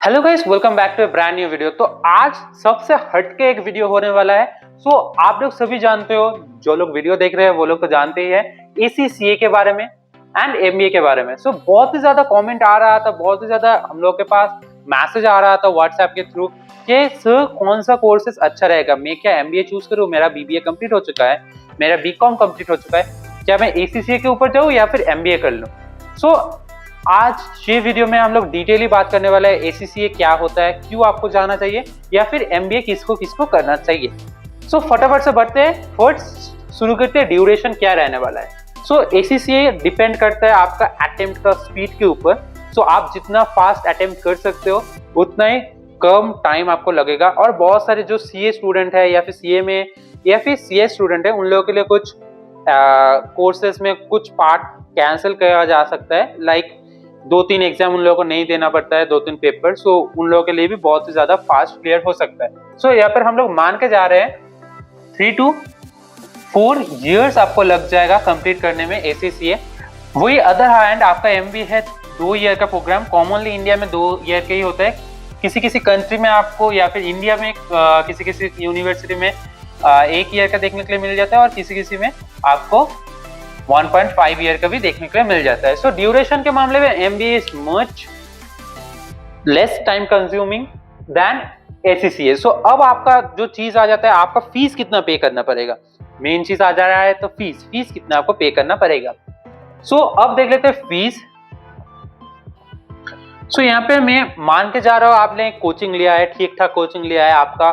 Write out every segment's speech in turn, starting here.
Hello guys, welcome back to a brand new video. तो आज सबसे हटके एक वीडियो होने वाला है। आप लोग सभी जानते हो, जो लोग वीडियो देख रहे हैं वो लोग तो जानते ही है एसीसीए के बारे में एंड एमबीए के बारे में। बहुत ही ज्यादा कमेंट आ रहा था, बहुत ही ज्यादा हम लोग के पास मैसेज आ रहा था व्हाट्सएप के थ्रू कि सर कौन सा कोर्सेस अच्छा रहेगा, मैं क्या एमबीए चूज करूं, मेरा बीबीए कंप्लीट हो चुका है, मेरा बीकॉम कंप्लीट हो चुका है, क्या मैं एसीसीए के ऊपर जाऊं या फिर एमबीए कर लूं। आज ये वीडियो में हम लोग डिटेली बात करने वाले हैं एसीसीए क्या होता है, क्यों आपको जाना चाहिए, या फिर एमबीए किसको किसको करना चाहिए। फटाफट से बढ़ते हैं, फर्स्ट शुरू करते हैं ड्यूरेशन क्या रहने वाला है। एसीसीए डिपेंड करता है आपका अटेम्प्ट का स्पीड के ऊपर। आप जितना फास्ट अटेम्प्ट कर सकते हो उतना ही कम टाइम आपको लगेगा। और बहुत सारे जो सीए स्टूडेंट है या फिर सीए में या फिर सीए स्टूडेंट है, उन लोगों के लिए कुछ कोर्सेज में कुछ पार्ट कैंसिल किया जा सकता है। लाइक 2-3 एग्जाम उन लोगों को नहीं देना पड़ता है, 2-3 पेपर। उन लोगों के लिए भी बहुत ही ज्यादा फास्ट क्लियर हो सकता है। यहाँ पर हम लोग मान के जा रहे हैं 3 to 4 years आपको लग जाएगा कंप्लीट करने में एसीसीए। वही अदर हैंड आपका एमबीए है 2 ईयर का प्रोग्राम। कॉमनली इंडिया में 2 ईयर का ही होता है। किसी किसी कंट्री में आपको या फिर इंडिया में किसी किसी यूनिवर्सिटी में 1 ईयर का देखने के लिए मिल जाता है, और किसी किसी में आपको 1.5 ईयर का भी देखने के लिए मिल जाता है। ड्यूरेशन के मामले में MBA is much less time consuming than ACCA. अब आपका जो चीज आ जाता है, आपका फीस कितना पे करना पड़ेगा। मेन चीज आ जा रहा है तो फीस कितना आपको पे करना पड़ेगा। अब देख लेते हैं फीस। यहाँ पे मैं मान के जा रहा हूँ आपने कोचिंग लिया है, ठीक ठाक कोचिंग लिया है, आपका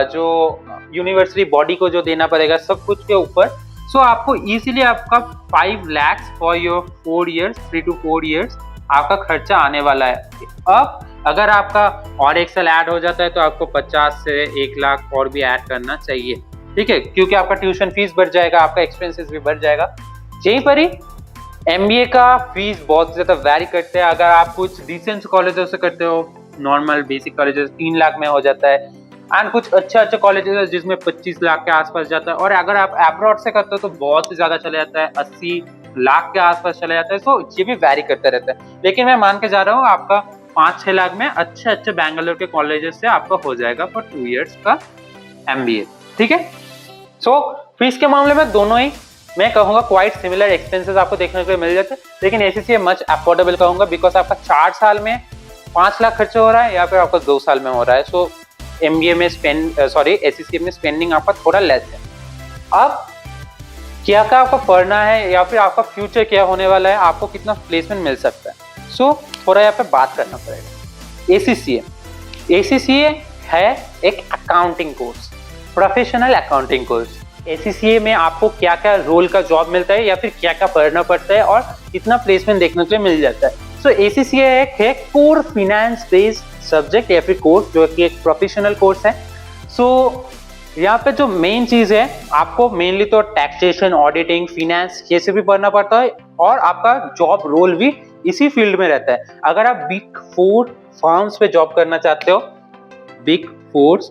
जो यूनिवर्सिटी बॉडी को जो देना पड़ेगा सब कुछ के ऊपर। आपको इजीली आपका 5 lakhs for your 4 years, 3 to 4 years आपका खर्चा आने वाला है। अब अगर आपका और एक साल ऐड हो जाता है तो आपको 50 से 1 लाख और भी ऐड करना चाहिए, ठीक है, क्योंकि आपका ट्यूशन फीस बढ़ जाएगा, आपका एक्सपेंसेस भी बढ़ जाएगा। यहीं पर ही एमबीए का फीस बहुत ज्यादा वैरी करते हैं। अगर आप कुछ डिसेंट कॉलेजों से करते हो, नॉर्मल बेसिक कॉलेजेस 3 लाख में हो जाता है, एंड कुछ अच्छे कॉलेजेस है जिसमें 25 लाख के आसपास जाता है। और अगर आप अब्रॉड से करते हो तो बहुत ही ज्यादा चले जाता है, 80 लाख के आसपास चले जाता है। ये भी वैरी करता रहता है। लेकिन मैं मान के जा रहा हूँ आपका 5-6 लाख में अच्छे बैंगलोर के कॉलेजेस से आपका हो जाएगा फॉर 2 years का एमबीए, ठीक है। फीस के मामले में दोनों ही मैं कहूंगा क्वाइट सिमिलर एक्सपेंसेस आपको देखने को मिल जाते हैं, लेकिन एसीसीए मच अफोर्डेबल कहूंगा, बिकॉज आपका 4 साल में 5 लाख खर्चा हो रहा है या फिर आपका 2 साल में हो रहा है। एमबीए में एसीसीए में स्पेंडिंग आपका थोड़ा लेस है। अब क्या आपका पढ़ना है या फिर आपका फ्यूचर क्या होने वाला है, आपको कितना प्लेसमेंट मिल सकता है, थोड़ा यहाँ पे बात करना पड़ेगा। एसीसीए है एक accounting course, professional accounting course. ACCA में आपको क्या क्या रोल का जॉब मिलता है या फिर क्या क्या पढ़ना पड़ता है और कितना प्लेसमेंट देखने के लिए मिल जाता है। एसीसीए एक है कोर फिनेंस बेस्ड सब्जेक्ट या फिर कोर्स, जो कि एक प्रोफेशनल कोर्स है। यहाँ पे जो मेन चीज है, आपको मेनली तो टैक्सेशन, ऑडिटिंग, फिनेंस ये से भी पढ़ना पड़ता है, और आपका जॉब रोल भी इसी फील्ड में रहता है। अगर आप बिग 4 फर्म्स पे जॉब करना चाहते हो, बिग 4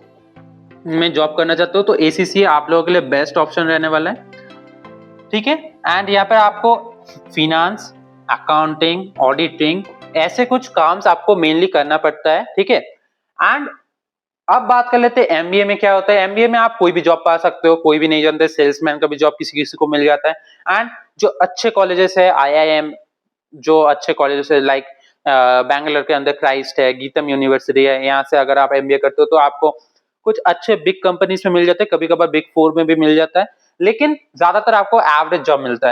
में जॉब करना चाहते हो, तो एसीसीए आप लोगों के लिए बेस्ट ऑप्शन रहने वाला है, ठीक है। एंड यहाँ पे आपको फिनेंस, अकाउंटिंग, ऑडिटिंग ऐसे कुछ काम आपको मेनली करना पड़ता है, ठीक है। एंड अब बात कर लेते हैं एमबीए में क्या होता है। एमबीए में आप कोई भी जॉब पा सकते हो, कोई भी नहीं जानते, सेल्समैन का भी जॉब किसी किसी को मिल जाता है। एंड जो अच्छे कॉलेजेस है, आईआईएम, जो अच्छे कॉलेजेस है लाइक बैंगलोर के अंदर क्राइस्ट है, गीतम यूनिवर्सिटी है, यहाँ से अगर आप एमबीए करते हो तो आपको कुछ अच्छे बिग कंपनीज में मिल जाते हैं, कभी कभार बिग 4 में भी मिल जाता है, लेकिन ज्यादातर आपको एवरेज जॉब मिलता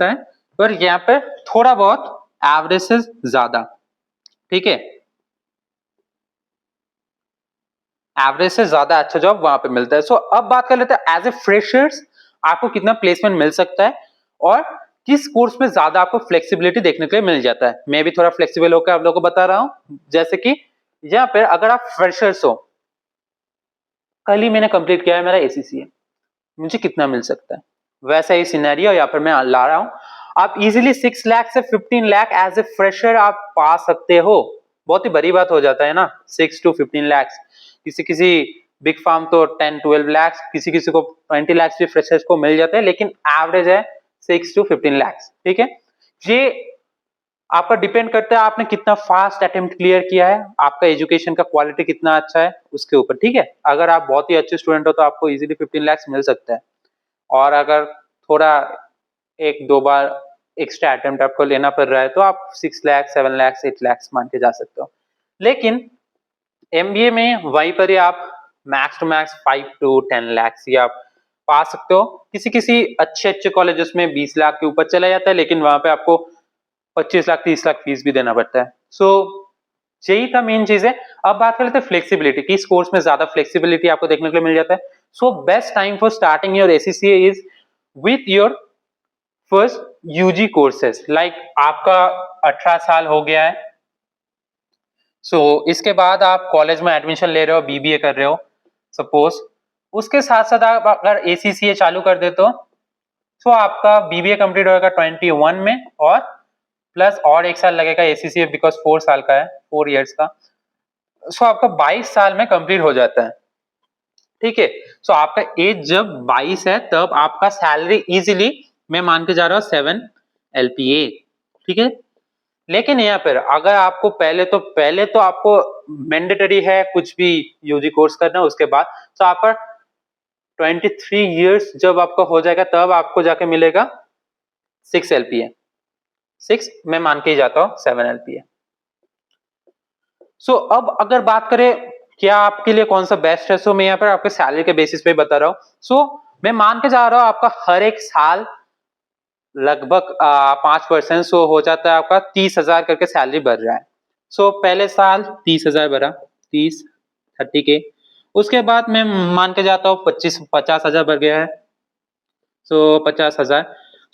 है, पर यहाँ पे थोड़ा बहुत एवरेज से ज्यादा, ठीक है, एवरेज से ज्यादा अच्छा जॉब वहां पे मिलता है। अब बात कर लेते हैं एज ए फ्रेशर्स आपको कितना प्लेसमेंट मिल सकता है और किस कोर्स में ज्यादा आपको फ्लेक्सिबिलिटी देखने के लिए मिल जाता है। मैं भी थोड़ा फ्लेक्सिबल होकर आप लोगों को बता रहा हूं। जैसे कि यहाँ पे अगर आप फ्रेशर्स हो, कल ही मैंने कंप्लीट किया है मेरा एसीसीए, मुझे कितना मिल सकता है, वैसा ही सिनेरियो यहाँ पर मैं ला रहा हूं। आप इजीली 6 लाख से 15 लाख एज ए फ्रेशर आप पा सकते हो। बहुत ही बड़ी बात हो जाता है ना, 6 to 15 लाख। किसी किसी बिग फार्म तो 10-12 लाख, किसी किसी को 20 लाख भी फ्रेशर्स को मिल जाते हैं, लेकिन एवरेज है 6 to 15 लाख, ठीक है। ये आपका डिपेंड करता है आपने कितना फास्ट अटेम्प्ट क्लियर किया है, आपका एजुकेशन का क्वालिटी कितना अच्छा है उसके ऊपर, ठीक है। अगर आप बहुत ही अच्छे स्टूडेंट हो तो आपको इजीली 15 लाख मिल सकता है, और अगर थोड़ा एक दो बार एक्स्ट्रा अटेम्प्ट आपको लेना पड़ रहा है तो आप 6 लाख 7 लाख 8 लाख मान के जा सकते हो। लेकिन एमबीए में वहीं पर ही आप max to max 5 to 10 lakh ही आप पा सकते हो। किसी किसी अच्छे अच्छे कॉलेजेस में 20 लाख के ऊपर चला जाता है, लेकिन वहां पे आपको 25 लाख 30 लाख फीस भी देना पड़ता है। सो यही था मेन चीज है। अब बात कर लेते हैं फ्लेक्सिबिलिटी की, इस कोर्स में ज्यादा फ्लेक्सिबिलिटी आपको देखने के लिए मिल जाता है। So best time for starting your ACCA is with your first UG courses, like आपका 18 साल हो गया है, इसके बाद आप कॉलेज में एडमिशन ले रहे हो, बीबीए कर रहे हो सपोज, उसके साथ साथ आप अगर एसीसीए चालू कर देते हो तो आपका बीबीए कंप्लीट होगा 21 में, और प्लस और एक साल लगेगा एसीसीए, बिकॉज 4 साल का है, 4 इयर्स का। आपका 22 साल में कंप्लीट हो जाता है, ठीक है। आपका एज जब 22 है तब आपका सैलरी इजीली, मैं मान के जा रहा हूँ 7 LPA, ठीक है। लेकिन यहाँ पर अगर आपको पहले तो आपको मैंडेटरी है कुछ भी यूजी कोर्स करना, उसके बाद आपका 23 इयर्स जब आपका हो जाएगा तब आपको जाके मिलेगा 6 LPA, 6 मैं मान के ही जाता हूँ 7 LPA। अब अगर बात करें क्या आपके लिए कौन सा बेस्ट है, मैं यहाँ पर आपके सैलरी के बेसिस पे बता रहा हूँ। मैं मान के जा रहा हूँ आपका हर एक साल लगभग 5% हो जाता है, आपका 30,000 करके सैलरी बढ़ रहा है। पहले साल 30,000 बढ़ा, 30 उसके बाद मैं मान के जाता हूँ 50,000 बढ़ गया है, 50,000।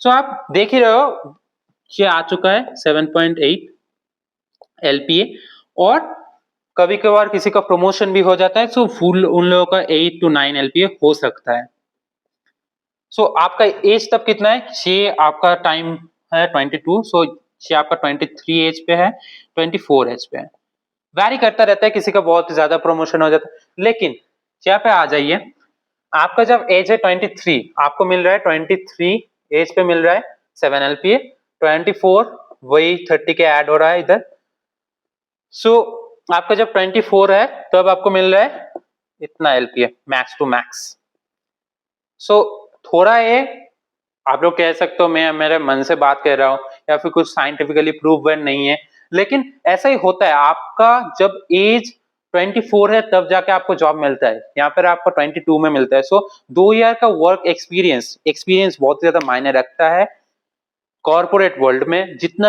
आप देख ही रहे हो ये आ चुका है 7.8 LPA, और कभी कभार किसी का प्रमोशन भी हो जाता है, फुल उन लोगों का 8 to 9 LPA हो सकता है। आपका एज तब कितना है, ये आपका टाइम है 22, ये आपका 23 एज पे है, 24 एज पे है, वैरी करता रहता है, किसी का बहुत ज्यादा प्रमोशन हो जाता है। लेकिन यहाँ पे आ जाइए, आपका जब एज है 23, आपको मिल रहा है 23 एज पे मिल रहा है 7 LPA, 24 वही 30 के ऐड हो रहा है इधर। आपका जब 24 है तब आपको मिल रहा है इतना LPA मैक्स टू मैक्स। थोड़ा ये आप लोग कह सकते हो मैं मेरे मन से बात कर रहा हूँ या फिर कुछ साइंटिफिकली प्रूवन नहीं है, लेकिन ऐसा ही होता है। आपका जब एज 24 है तब जाके आपको जॉब मिलता है, यहाँ पर आपको 22 में मिलता है। 2 ईयर का वर्क एक्सपीरियंस बहुत ज्यादा मायने रखता है। कॉर्पोरेट वर्ल्ड में जितना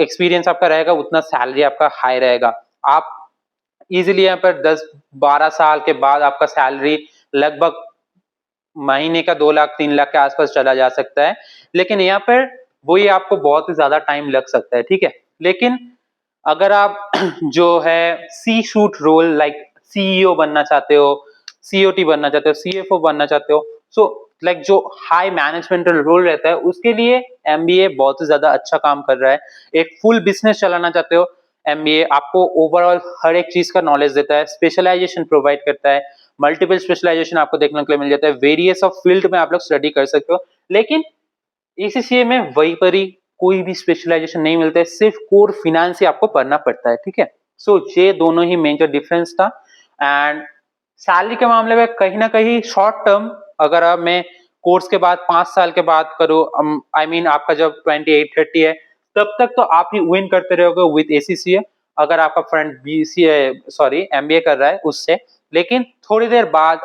एक्सपीरियंस आपका रहेगा उतना सैलरी आपका हाई रहेगा। आप इजीली यहाँ पर 10-12 साल के बाद आपका सैलरी लगभग महीने का 2 लाख 3 लाख के आसपास चला जा सकता है, लेकिन यहाँ पर वही आपको बहुत ही ज्यादा टाइम लग सकता है, ठीक है। लेकिन अगर आप जो है सी शूट रोल लाइक सीईओ बनना चाहते हो, सीओटी बनना चाहते हो, सीएफओ बनना चाहते हो, लाइक जो हाई मैनेजमेंटल रोल रहता है उसके लिए एमबीए बहुत ही ज्यादा अच्छा काम कर रहा है। एक फुल बिजनेस चलाना चाहते हो, एमबीए आपको ओवरऑल हर एक चीज का नॉलेज देता है, स्पेशलाइजेशन प्रोवाइड करता है, मल्टीपल स्पेशलाइजेशन आपको देखने के लिए मिल जाता है, वेरियस ऑफ फील्ड में आप लोग स्टडी कर सकते हो। लेकिन एसीसीए में वही पर ही कोई भी स्पेशलाइजेशन नहीं मिलता है, सिर्फ कोर फिनेंस ही आपको पढ़ना पड़ता है, ठीक है। ये दोनों ही मेजर डिफरेंस था। एंड सैलरी के मामले में कहीं ना कहीं शॉर्ट टर्म, अगर अब मैं कोर्स के बाद 5 साल के बाद करूँ, आई मीन आपका जब 28-30 है तब तक तो आप ही विन करते रहोगे विद एसीसीए, अगर आपका फ्रेंड एमबीए कर रहा है उससे। लेकिन थोड़ी देर बाद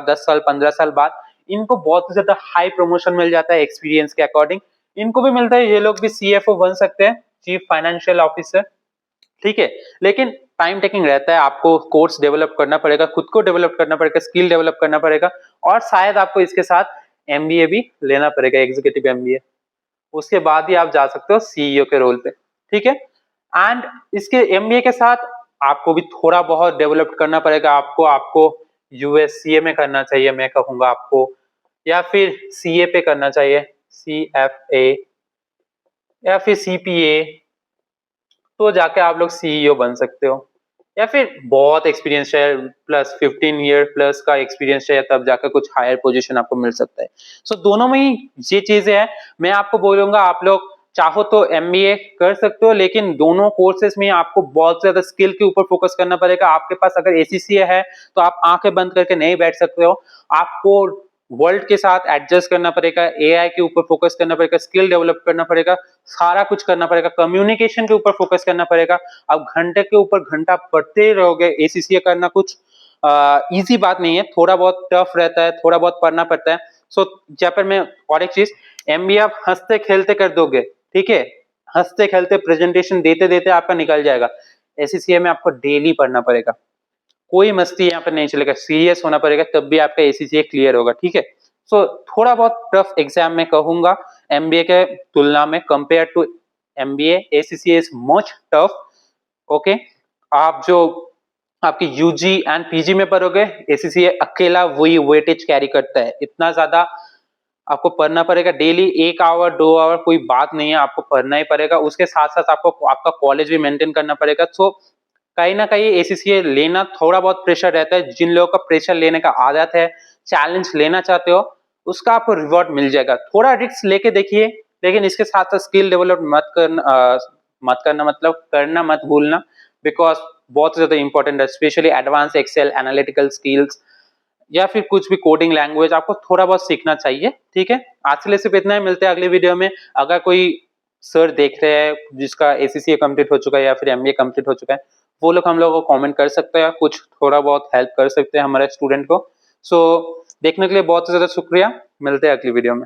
10 साल 15 साल बाद इनको बहुत ज्यादा हाई प्रमोशन मिल जाता है एक्सपीरियंस के अकॉर्डिंग, इनको भी मिलता है, ये लोग भी सीएफओ बन सकते हैं, चीफ फाइनेंशियल ऑफिसर, ठीक है। लेकिन टाइम टेकिंग रहता है, आपको कोर्स डेवलप करना पड़ेगा, खुद को डेवलप करना पड़ेगा, स्किल डेवलप करना पड़ेगा, और शायद आपको इसके साथ एमबीए भी लेना पड़ेगा, एग्जीक्यूटिव एमबीए, उसके बाद ही आप जा सकते हो सीईओ के रोल पे, ठीक है। एंड इसके एमबीए के साथ आपको भी थोड़ा बहुत डेवलप करना पड़ेगा, आपको यूएससीए में करना चाहिए मैं कहूंगा आपको, या फिर सीए पे करना चाहिए, सीएफए या फिर सीपीए, तो जाके आप लोग सीईओ बन सकते हो। या फिर बहुत एक्सपीरियंस चाहिए, प्लस 15 ईयर प्लस का एक्सपीरियंस चाहिए, तब जाकर कुछ हायर पोजीशन आपको मिल सकता है। दोनों में ही ये चीजें हैं। मैं आपको बोलूंगा आप लोग चाहो तो एमबीए कर सकते हो, लेकिन दोनों कोर्सेज में आपको बहुत ज्यादा स्किल के ऊपर फोकस करना पड़ेगा। आपके पास अगर एसीसीए है तो आप आंखें बंद करके नहीं बैठ सकते हो, आपको वर्ल्ड के साथ एडजस्ट करना पड़ेगा, एआई के ऊपर फोकस करना पड़ेगा, स्किल डेवलप करना पड़ेगा, सारा कुछ करना पड़ेगा, कम्युनिकेशन के ऊपर फोकस करना पड़ेगा। अब घंटे के ऊपर घंटा पढ़ते रहोगे, एसीसीए करना कुछ इजी बात नहीं है, थोड़ा बहुत टफ रहता है, थोड़ा बहुत पढ़ना पड़ता है। सो जहाँ पर मैं और एक चीज, एमबीए आप हंसते खेलते कर दोगे, ठीक है, हंसते खेलते प्रेजेंटेशन देते देते आपका निकल जाएगा। एसीसीए में आपको डेली पढ़ना पड़ेगा, कोई मस्ती यहाँ पे नहीं चलेगा, सीरियस होना पड़ेगा, तब भी आपका एसीसीए क्लियर होगा, ठीक है। सो थोड़ा बहुत टफ एग्जाम में कहूंगा एमबीए के तुलना में, compare to MBA ACCA is much tough. Okay, आप जो आपकी यूजी एंड पीजी में पढ़ोगे, एसीसीए अकेला वही वेटेज कैरी करता है, इतना ज्यादा आपको पढ़ना पड़ेगा डेली, 1 आवर 2 आवर कोई बात नहीं है, आपको पढ़ना ही पड़ेगा। उसके साथ साथ आपको आपका कॉलेज भी मेंटेन करना पड़ेगा। सो कहीं ना कहीं एसीसीए लेना थोड़ा बहुत प्रेशर रहता है, जिन लोगों का प्रेशर लेने का आदत है, चैलेंज लेना चाहते हो, उसका आपको रिवॉर्ड मिल जाएगा। थोड़ा रिस्क लेके देखिए, लेकिन इसके साथ साथ स्किल डेवलप मत करना मतलब करना मत भूलना, बिकॉज बहुत ज्यादा इंपॉर्टेंट है, specially advance Excel, analytical skills, या फिर कुछ भी कोडिंग लैंग्वेज आपको थोड़ा बहुत सीखना चाहिए, ठीक है। आज के लिए सिर्फ इतना ही, मिलते हैं अगले वीडियो में। अगर कोई सर देख रहे हैं जिसका एसीसीए कंप्लीट हो चुका है या फिर एमबीए कंप्लीट हो चुका है, वो लोग हम लोगों को कमेंट कर सकते हैं, कुछ थोड़ा बहुत हेल्प कर सकते हैं हमारे स्टूडेंट को। सो देखने के लिए बहुत ज्यादा शुक्रिया, मिलते हैं अगली वीडियो में।